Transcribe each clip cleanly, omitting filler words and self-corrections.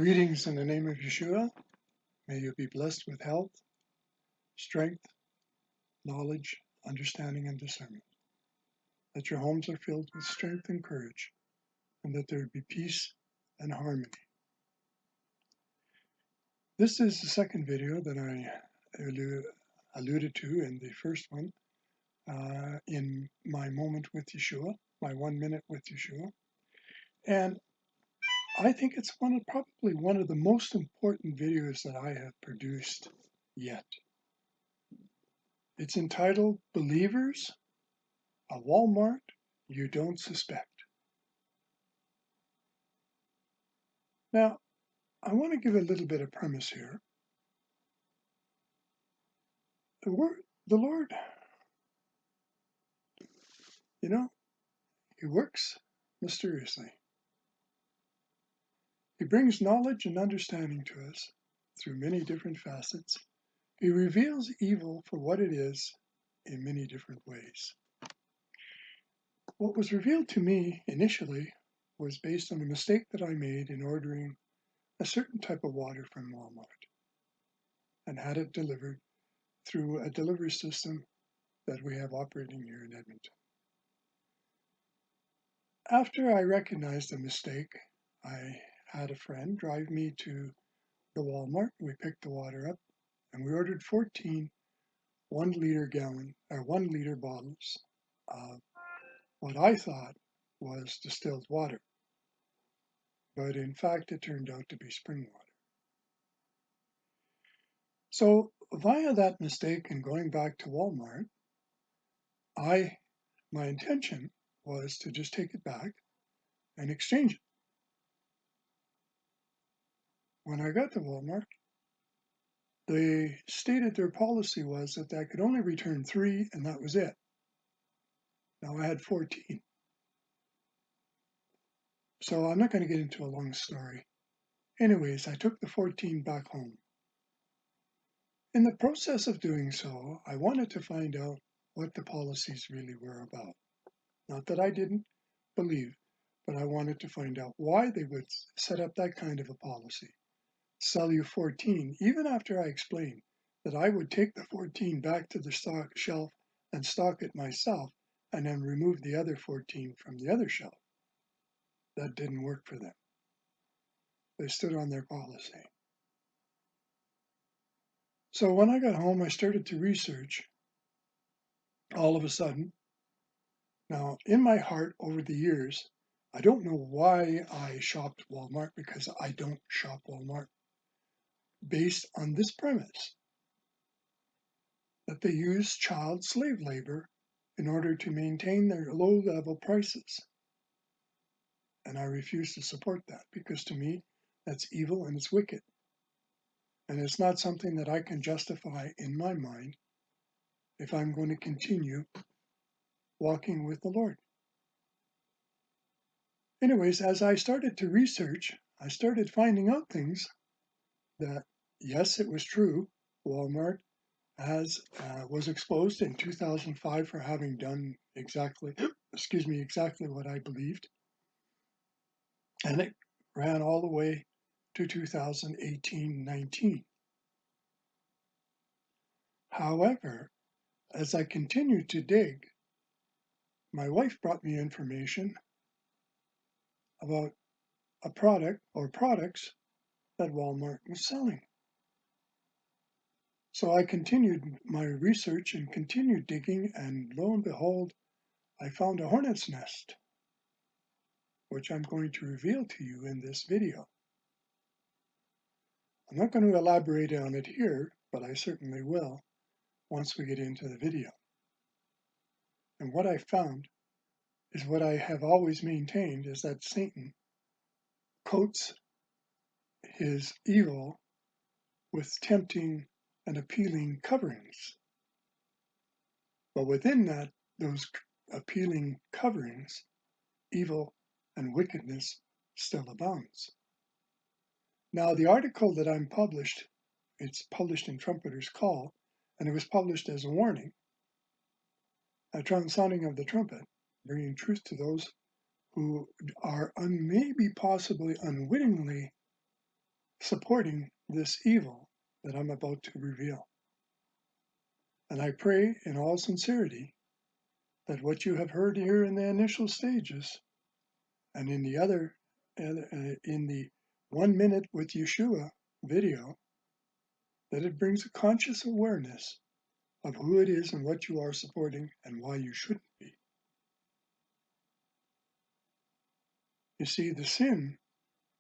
Greetings in the name of Yeshua. May you be blessed with health, strength, knowledge, understanding, and discernment. That your homes are filled with strength and courage, and that there be peace and harmony. This is the second video that I alluded to in the first one, in my moment with Yeshua, my 1 minute with Yeshua. And I think it's probably one of the most important videos that I have produced yet. It's entitled Believers, a Walmart You Don't Suspect. Now, I want to give a little bit of premise here. The Lord, He works mysteriously. He brings knowledge and understanding to us through many different facets. He reveals evil for what it is in many different ways. What was revealed to me initially was based on a mistake that I made in ordering a certain type of water from Walmart and had it delivered through a delivery system that we have operating here in Edmonton. After I recognized the mistake, I had a friend drive me to the Walmart. We picked the water up and we ordered 14 1 liter bottles of what I thought was distilled water. But in fact, it turned out to be spring water. So via that mistake and going back to Walmart, my intention was to just take it back and exchange it. When I got to Walmart, they stated their policy was that I could only return 3 and that was it. Now I had 14. So I'm not going to get into a long story. Anyways, I took the 14 back home. In the process of doing so, I wanted to find out what the policies really were about. Not that I didn't believe, but I wanted to find out why they would set up that kind of a policy. Sell you 14, even after I explained that I would take the 14 back to the stock shelf and stock it myself, and then remove the other 14 from the other shelf. That didn't work for them. They stood on their policy. So when I got home, I started to research all of a sudden. Now, in my heart over the years, I don't know why I shopped Walmart, because I don't shop Walmart, based on this premise that they use child slave labor in order to maintain their low-level prices. And I refuse to support that, because to me, that's evil and it's wicked. And it's not something that I can justify in my mind if I'm going to continue walking with the Lord. Anyways, as I started to research, I started finding out things that, yes, it was true. Walmart was exposed in 2005 for having done exactly what I believed. And it ran all the way to 2018-19. However, as I continued to dig, my wife brought me information about a product or products that Walmart was selling. So I continued my research and continued digging, and lo and behold, I found a hornet's nest, which I'm going to reveal to you in this video. I'm not going to elaborate on it here, but I certainly will once we get into the video. And what I found is what I have always maintained, is that Satan coats his evil with tempting and appealing coverings. But within those appealing coverings, evil and wickedness still abounds. Now, the article that I'm published, it's published in Trumpeter's Call, and it was published as a warning, a sounding of the trumpet, bringing truth to those who are maybe possibly unwittingly supporting this evil that I'm about to reveal. And I pray in all sincerity that what you have heard here in the initial stages and in the 1 minute with Yeshua video, that it brings a conscious awareness of who it is and what you are supporting and why you shouldn't be. You see, the sin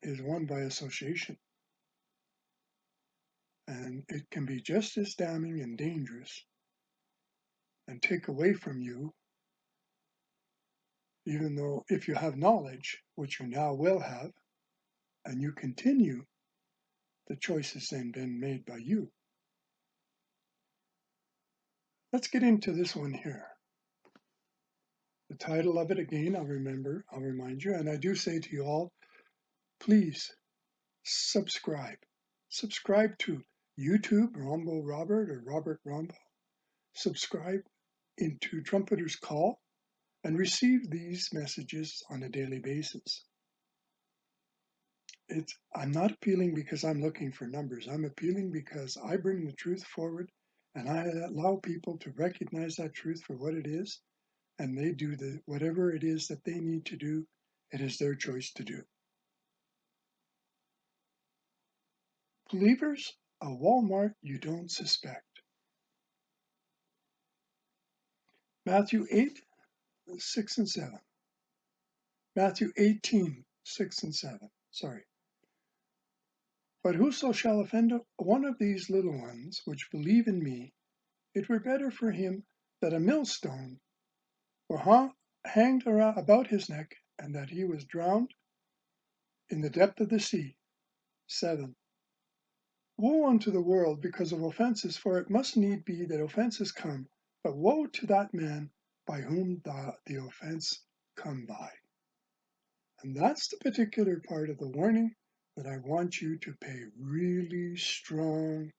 is one by association, and it can be just as damning and dangerous and take away from you, even though if you have knowledge, which you now will have, and you continue, the choice has then been made by you. Let's get into this one here. The title of it again, I'll remind you, and I do say to you all, please subscribe. Subscribe to YouTube, Rombo Robert or Robert Rombo. Subscribe into Trumpeter's Call and receive these messages on a daily basis. I'm not appealing because I'm looking for numbers. I'm appealing because I bring the truth forward and I allow people to recognize that truth for what it is, and they do whatever it is that they need to do. It is their choice to do. Believers, a Walmart you don't suspect. Matthew 8, 6 and 7. Matthew 18, 6 and 7. Sorry. But whoso shall offend one of these little ones which believe in me, it were better for him that a millstone were hanged about his neck, and that he was drowned in the depth of the sea. 7. Woe unto the world because of offenses, for it must need be that offenses come, but woe to that man by whom the offense come by. And that's the particular part of the warning that I want you to pay really strong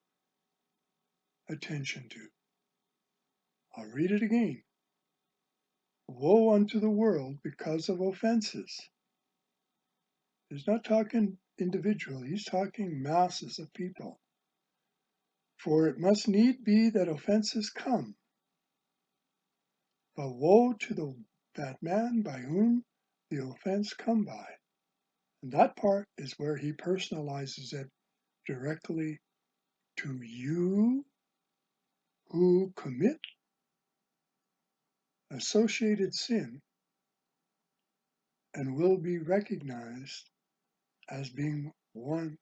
attention to. I'll read it again. Woe unto the world because of offenses. He's not talking individual, he's talking masses of people. For it must need be that offenses come. But woe to that man by whom the offense come by. And that part is where he personalizes it directly to you who commit associated sin and will be recognized as being one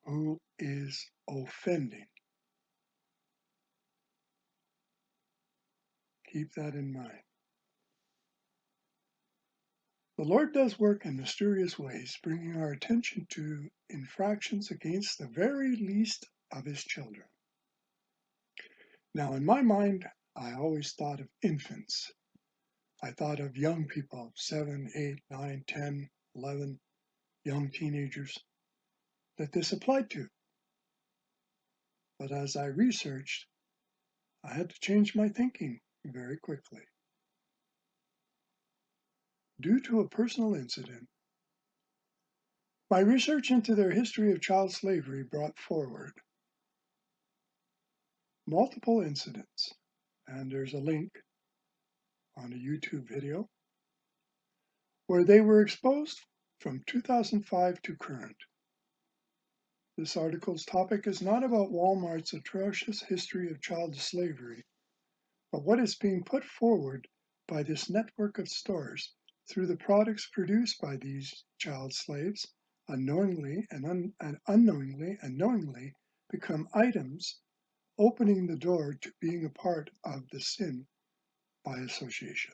who is offending. Keep that in mind. The Lord does work in mysterious ways, bringing our attention to infractions against the very least of his children. Now, in my mind, I always thought of infants. I thought of young people, 7, 8, 9, 10, 11, young teenagers, that this applied to. But as I researched, I had to change my thinking very quickly. Due to a personal incident, my research into their history of child slavery brought forward multiple incidents, and there's a link on a YouTube video where they were exposed from 2005 to current. This article's topic is not about Walmart's atrocious history of child slavery, but what is being put forward by this network of stores through the products produced by these child slaves unknowingly and unknowingly and knowingly become items opening the door to being a part of the sin by association.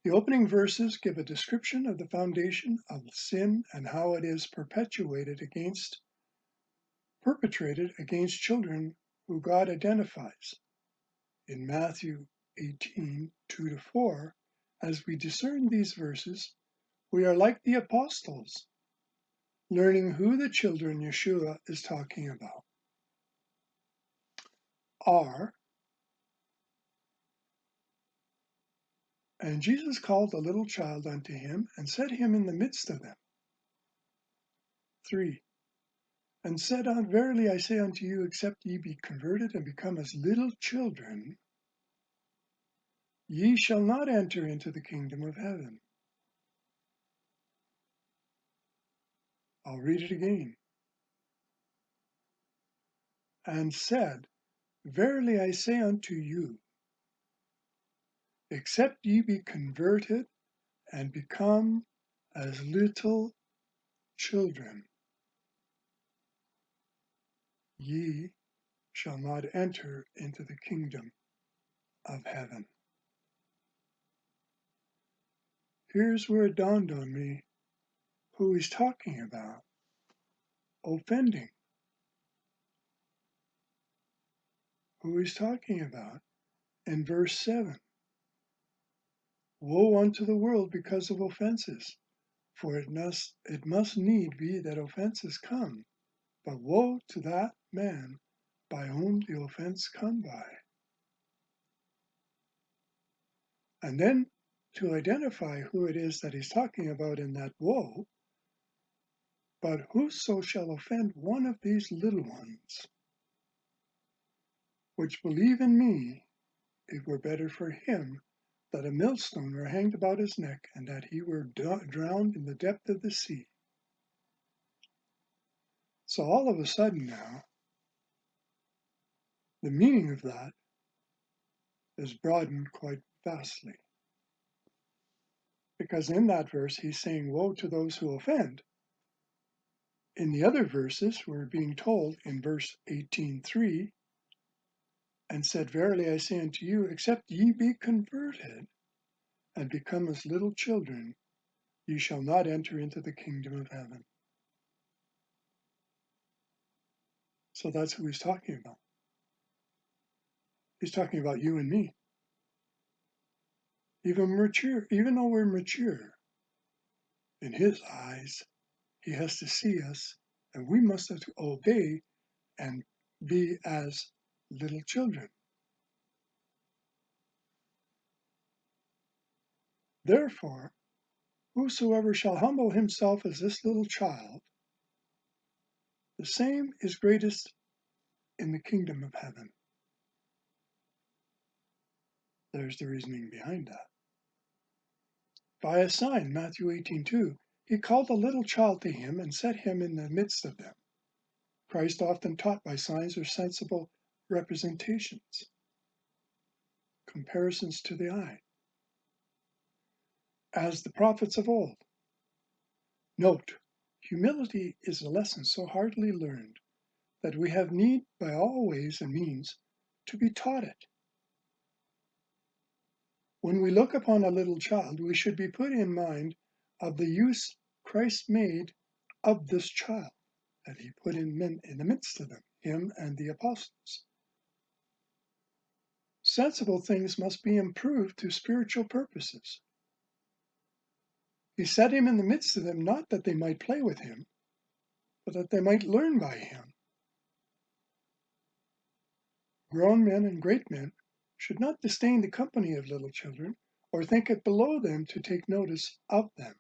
The opening verses give a description of the foundation of sin and how it is perpetrated against children who God identifies. In Matthew 18, 2-4, as we discern these verses, we are like the apostles, learning who the children Yeshua is talking about are And Jesus called a little child unto him, and set him in the midst of them. 3. And said, Verily I say unto you, except ye be converted and become as little children, ye shall not enter into the kingdom of heaven. I'll read it again. And said, Verily I say unto you, except ye be converted and become as little children, ye shall not enter into the kingdom of heaven. Here's where it dawned on me who he's talking about. Offending. Who he's talking about in verse 7. Woe unto the world because of offenses, for it must need be that offenses come, but woe to that man by whom the offense come by. And then to identify who it is that he's talking about in that woe, but whoso shall offend one of these little ones, which believe in me, it were better for him that a millstone were hanged about his neck, and that he were drowned in the depth of the sea. So all of a sudden now, the meaning of that is broadened quite vastly. Because in that verse, he's saying, woe to those who offend. In the other verses, we're being told in verse 18:3, and said, Verily I say unto you, except ye be converted and become as little children, ye shall not enter into the kingdom of heaven. So that's who he's talking about. He's talking about you and me. Even though we're mature, in his eyes, he has to see us, and we must have to obey and be as little children. Therefore, whosoever shall humble himself as this little child, the same is greatest in the kingdom of heaven. There's the reasoning behind that. By a sign, Matthew 18:2, he called a little child to him and set him in the midst of them. Christ often taught by signs or sensible representations, comparisons to the eye, as the prophets of old. Note, humility is a lesson so hardly learned that we have need by all ways and means to be taught it. When we look upon a little child, we should be put in mind of the use Christ made of this child that he put in the midst of them, him and the apostles. Sensible things must be improved to spiritual purposes. He set him in the midst of them not that they might play with him, but that they might learn by him. Grown men and great men should not disdain the company of little children, or think it below them to take notice of them.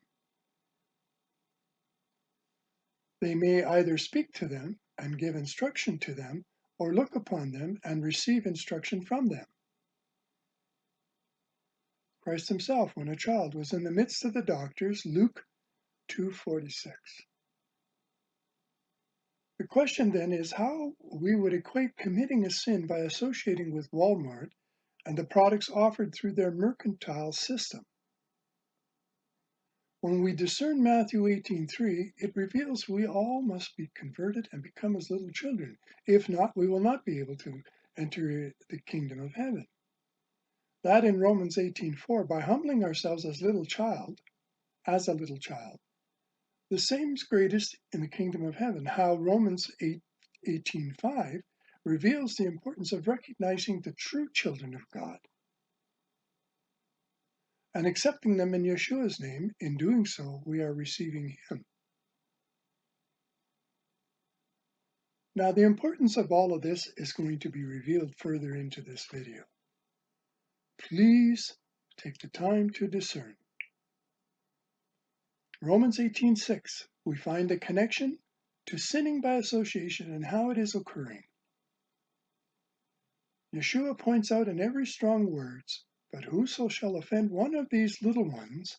They may either speak to them and give instruction to them, or look upon them and receive instruction from them. Christ himself, when a child, was in the midst of the doctors, Luke 2:46. The question then is how we would equate committing a sin by associating with Walmart and the products offered through their mercantile system. When we discern Matthew 18:3, it reveals we all must be converted and become as little children. If not, we will not be able to enter the kingdom of heaven. That in Romans 18:4, by humbling ourselves as a little child, the same is greatest in the kingdom of heaven. How Romans 18:5 reveals the importance of recognizing the true children of God and accepting them in Yeshua's name. In doing so, we are receiving him. Now, the importance of all of this is going to be revealed further into this video. Please take the time to discern. Romans 18:6, we find a connection to sinning by association and how it is occurring. Yeshua points out in every strong words, but whoso shall offend one of these little ones,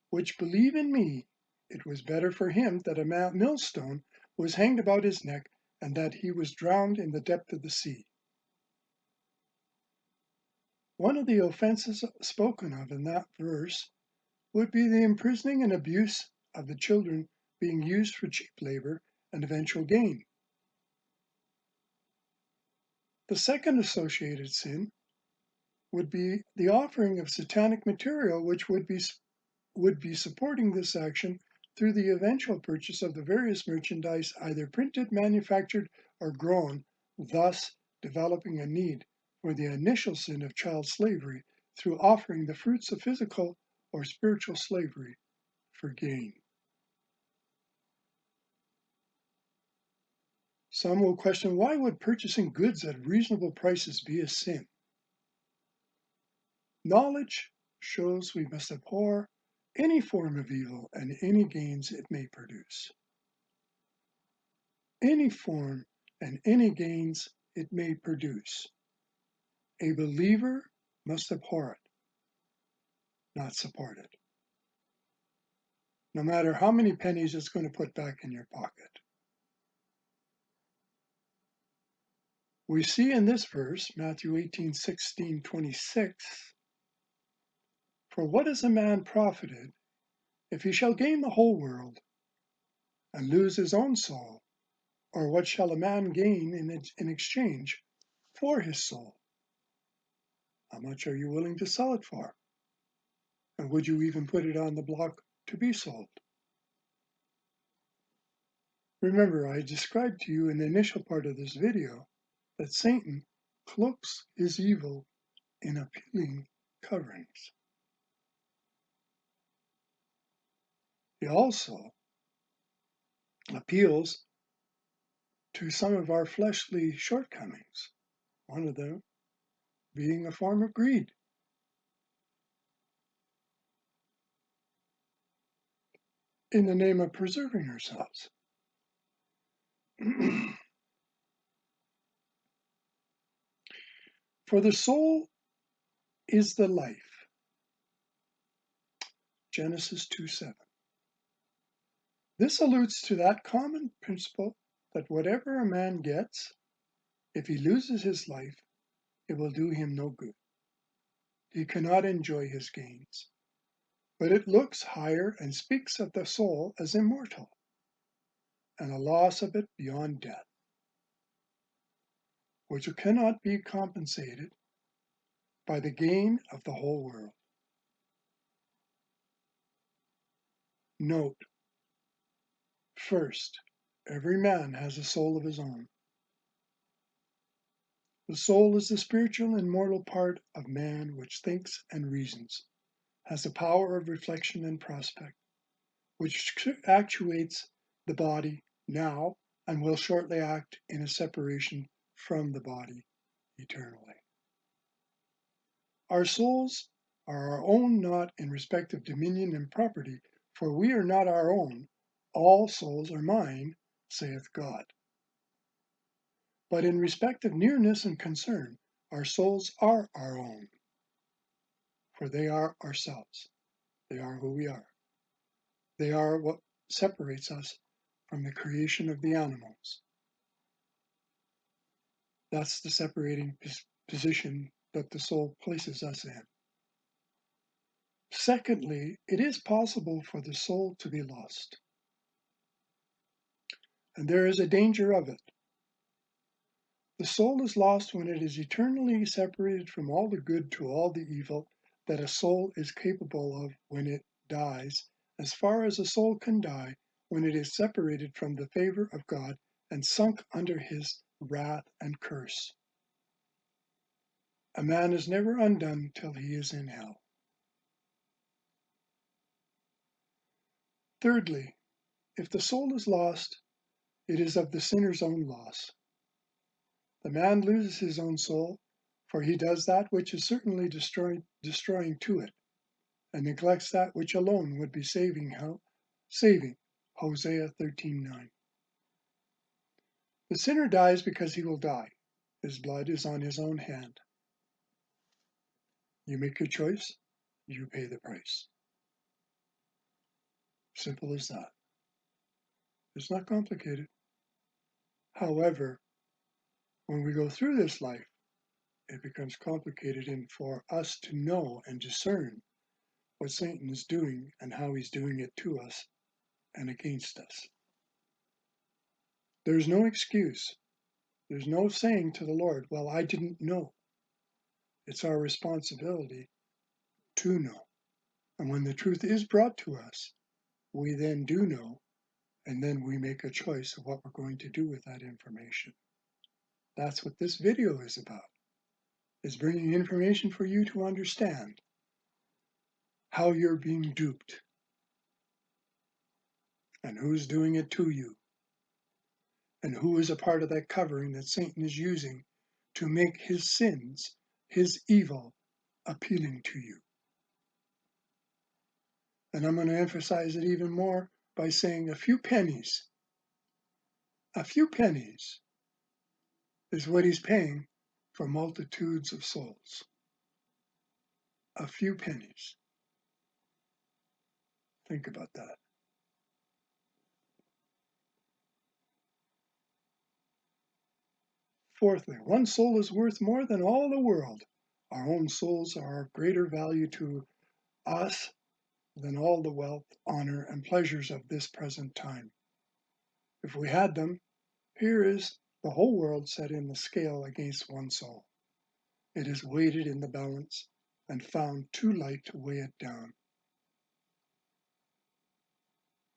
which believe in me, it was better for him that a millstone was hanged about his neck, and that he was drowned in the depth of the sea. One of the offenses spoken of in that verse would be the imprisoning and abuse of the children being used for cheap labor and eventual gain. The second associated sin would be the offering of satanic material, which would be supporting this action through the eventual purchase of the various merchandise either printed, manufactured, or grown, thus developing a need for the initial sin of child slavery through offering the fruits of physical or spiritual slavery for gain. Some will question, why would purchasing goods at reasonable prices be a sin? Knowledge shows we must abhor any form of evil and any gains it may produce. Any form and any gains it may produce. A believer must abhor it, not support it, no matter how many pennies it's going to put back in your pocket. We see in this verse, Matthew 18:16-26, for what is a man profited if he shall gain the whole world and lose his own soul? Or what shall a man gain in exchange for his soul? How much are you willing to sell it for? And would you even put it on the block to be sold? Remember, I described to you in the initial part of this video that Satan cloaks his evil in appealing coverings. He also appeals to some of our fleshly shortcomings, one of them being a form of greed. In the name of preserving ourselves. For the soul is the life. Genesis 2:7. This alludes to that common principle that whatever a man gets, if he loses his life, it will do him no good. He cannot enjoy his gains. But it looks higher and speaks of the soul as immortal, and a loss of it beyond death, which cannot be compensated by the gain of the whole world. Note, first, every man has a soul of his own. The soul is the spiritual and mortal part of man which thinks and reasons, has the power of reflection and prospect, which actuates the body now and will shortly act in a separation from the body eternally. Our souls are our own not in respect of dominion and property, for we are not our own. All souls are mine, saith God. But in respect of nearness and concern, our souls are our own, for they are ourselves. They are who we are. They are what separates us from the creation of the animals. That's the separating position that the soul places us in. Secondly, it is possible for the soul to be lost. And there is a danger of it. The soul is lost when it is eternally separated from all the good to all the evil that a soul is capable of when it dies, as far as a soul can die when it is separated from the favor of God and sunk under his wrath and curse. A man is never undone till he is in hell. Thirdly, if the soul is lost, it is of the sinner's own loss. The man loses his own soul, for he does that which is certainly destroying to it. and neglects that which alone would be saving, Hosea 13:9. The sinner dies because he will die. His blood is on his own hand. You make your choice, you pay the price. Simple as that. It's not complicated. However, when we go through this life, it becomes complicated and for us to know and discern what Satan is doing and how he's doing it to us and against us. There's no excuse. There's no saying to the Lord, well, I didn't know. It's our responsibility to know. And when the truth is brought to us, we then do know, and then we make a choice of what we're going to do with that information. That's what this video is about, is bringing information for you to understand how you're being duped and who's doing it to you and who is a part of that covering that Satan is using to make his sins, his evil, appealing to you. And I'm going to emphasize it even more by saying a few pennies is what he's paying for multitudes of souls. A few pennies. Think about that. Fourthly, one soul is worth more than all the world. Our own souls are of greater value to us than all the wealth, honor, and pleasures of this present time. If we had them, here is the whole world set in the scale against one soul. It is weighted in the balance and found too light to weigh it down.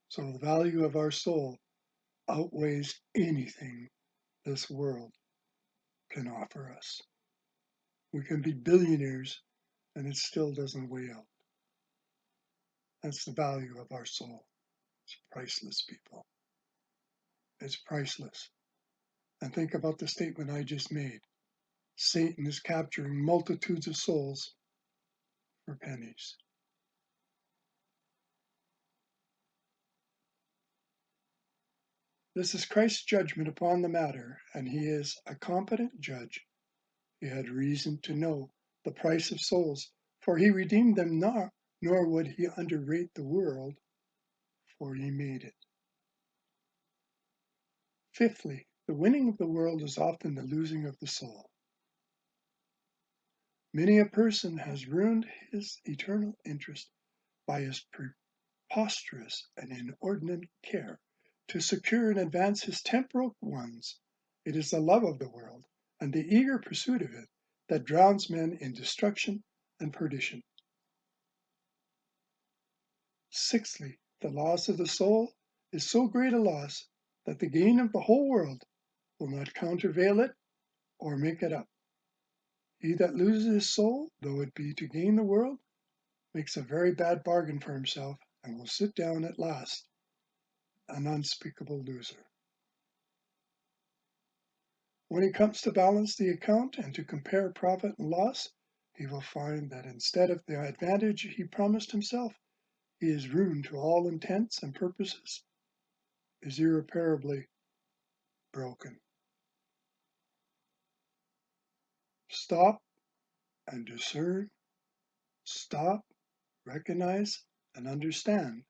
So the value of our soul outweighs anything this world can offer us. We can be billionaires and it still doesn't weigh out. That's the value of our soul. It's priceless, people. It's priceless. And think about the statement I just made. Satan is capturing multitudes of souls for pennies. This is Christ's judgment upon the matter, and he is a competent judge. He had reason to know the price of souls, for he redeemed them not, nor would he underrate the world, for he made it. Fifthly, the winning of the world is often the losing of the soul. Many a person has ruined his eternal interest by his preposterous and inordinate care to secure and advance his temporal ones. It is the love of the world and the eager pursuit of it that drowns men in destruction and perdition. Sixthly, the loss of the soul is so great a loss that the gain of the whole world will not countervail it or make it up. He that loses his soul, though it be to gain the world, makes a very bad bargain for himself and will sit down at last an unspeakable loser. When he comes to balance the account and to compare profit and loss, he will find that instead of the advantage he promised himself, he is ruined to all intents and purposes, is irreparably broken. Stop and discern. Stop, recognize, and understand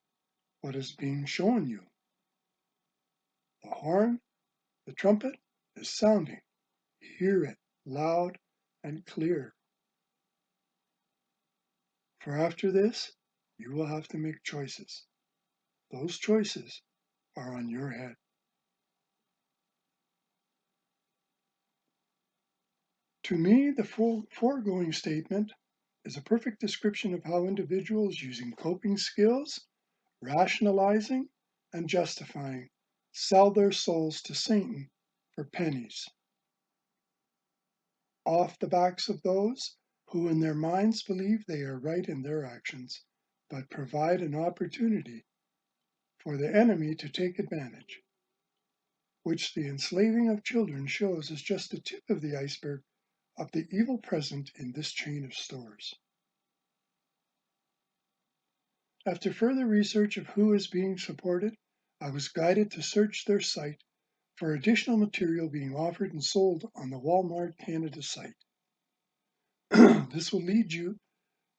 what is being shown you. The horn, the trumpet is sounding. Hear it loud and clear. For after this, you will have to make choices. Those choices are on your head. To me, the foregoing statement is a perfect description of how individuals using coping skills, rationalizing, and justifying sell their souls to Satan for pennies. Off the backs of those who in their minds believe they are right in their actions, but provide an opportunity for the enemy to take advantage, which the enslaving of children shows as just the tip of the iceberg of the evil present in this chain of stores. After further research of who is being supported, I was guided to search their site for additional material being offered and sold on the Walmart Canada site. This will lead you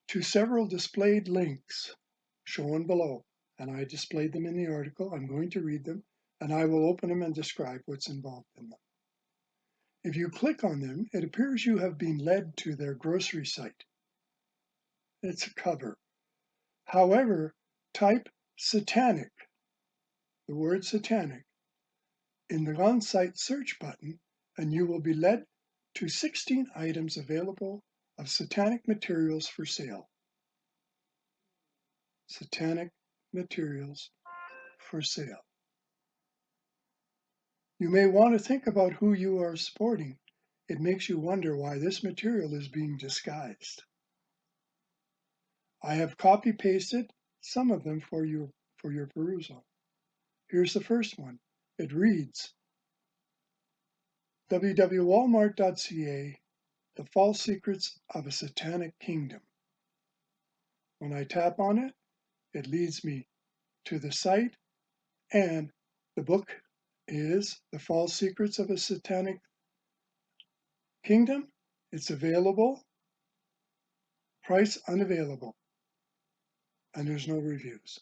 to several displayed links shown below, and I displayed them in the article. I'm going to read them, and I will open them and describe what's involved in them. If you click on them, it appears you have been led to their grocery site. It's a cover. However, type Satanic, the word Satanic, in the on-site search button, and you will be led to 16 items available of Satanic materials for sale. Satanic materials for sale. You may want to think about who you are supporting. It makes you wonder why this material is being disguised. I have copy-pasted some of them for your perusal. Here's the first one. It reads, www.walmart.ca, The False Secrets of a Satanic Kingdom. When I tap on it, it leads me to the site, and the book is The False Secrets of a Satanic Kingdom. It's available, price unavailable, and there's no reviews.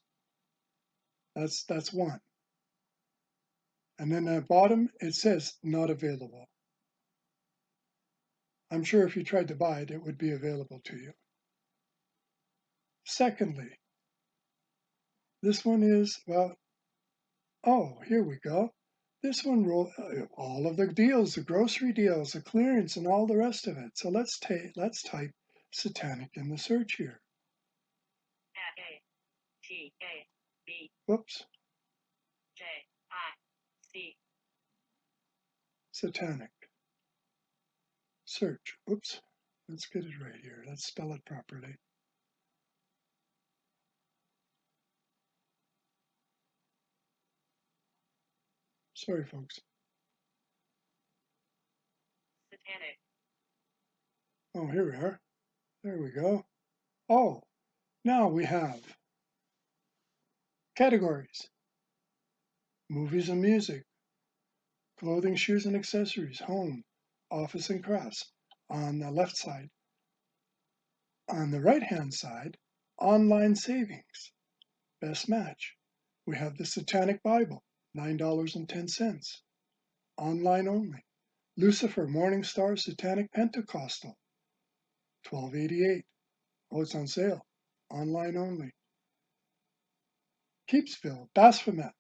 That's one. And then at the bottom, it says not available. I'm sure if you tried to buy it, it would be available to you. Secondly, this one is about, oh, here we go. This one, all of the deals, the grocery deals, the clearance, and all the rest of it. So let's type Satanic in the search here. Whoops. Satanic. Search. Oops. Let's get it right here. Let's spell it properly. Sorry, folks. Satanic. Oh, here we are. There we go. Oh, now we have categories. Movies and music, clothing, shoes and accessories, home, office and crafts on the left side. On the right-hand side, online savings, best match. We have the Satanic Bible, $9.10, online only. Lucifer, Morningstar, Satanic Pentecostal, $12.88. Oh, it's on sale, online only. Keepsville, Baphomet,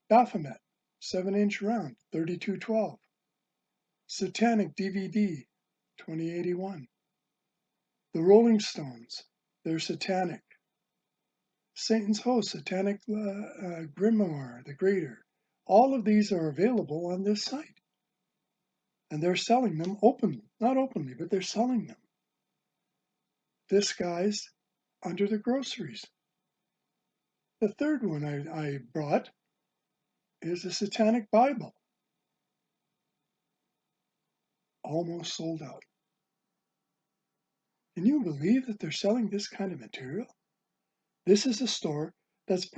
7-inch round, $32.12. Satanic DVD, $20.81. The Rolling Stones, they're Satanic. Satan's Host, Satanic Grimoire, the Greater. All of these are available on this site. And they're selling them openly. Not openly, but they're selling them. Disguised under the groceries. The third one I brought is the Satanic Bible. Almost sold out. Can you believe that they're selling this kind of material? This is a store that's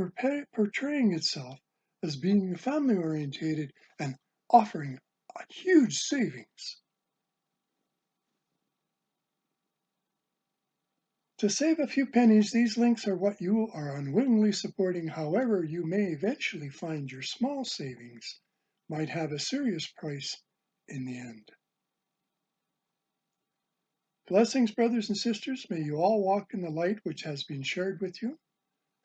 portraying itself as being family-orientated and offering a huge savings. To save a few pennies, these links are what you are unwillingly supporting. However, you may eventually find your small savings might have a serious price in the end. Blessings, brothers and sisters. May you all walk in the light which has been shared with you,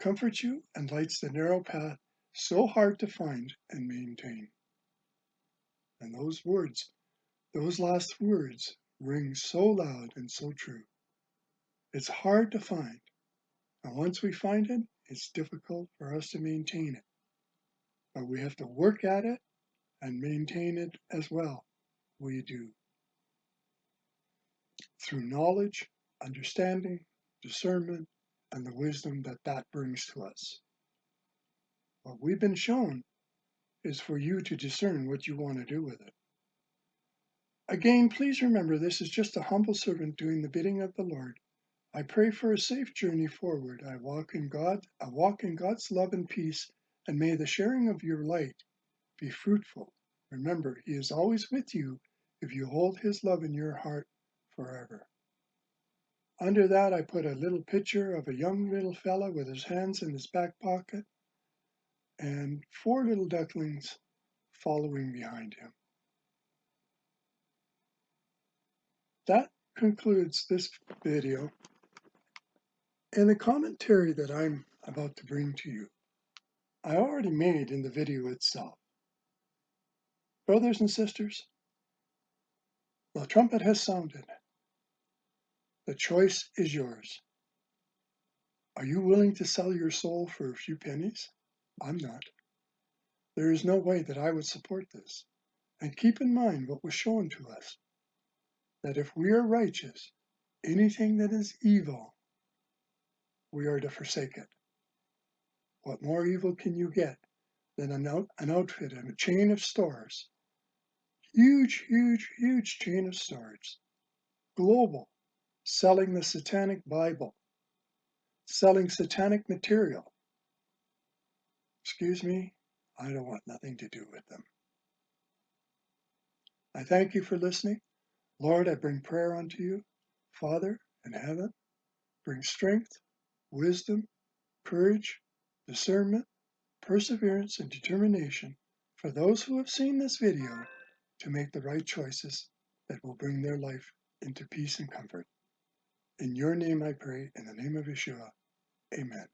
comforts you, and lights the narrow path so hard to find and maintain. And those words, those last words, ring so loud and so true. It's hard to find, and once we find it, it's difficult for us to maintain it. But we have to work at it and maintain it as well. We do. Through knowledge, understanding, discernment, and the wisdom that brings to us. What we've been shown is for you to discern what you want to do with it. Again, please remember this is just a humble servant doing the bidding of the Lord. I pray for a safe journey forward. I walk in God's love and peace, and may the sharing of your light be fruitful. Remember, He is always with you if you hold His love in your heart forever. Under that, I put a little picture of a young little fella with his hands in his back pocket and 4 little ducklings following behind him. That concludes this video and the commentary that I'm about to bring to you. I already made in the video itself. Brothers and sisters, the trumpet has sounded. The choice is yours. Are you willing to sell your soul for a few pennies? I'm not. There is no way that I would support this. And keep in mind what was shown to us, that if we are righteous, anything that is evil, we are to forsake it. What more evil can you get than an outfit and a chain of stores? Huge, huge, huge chain of stores. Global. Selling the Satanic Bible. Selling satanic material. Excuse me, I don't want nothing to do with them. I thank you for listening. Lord, I bring prayer unto you. Father in heaven, bring strength, wisdom, courage, discernment, perseverance, and determination for those who have seen this video to make the right choices that will bring their life into peace and comfort. In your name I pray, in the name of Yeshua, amen.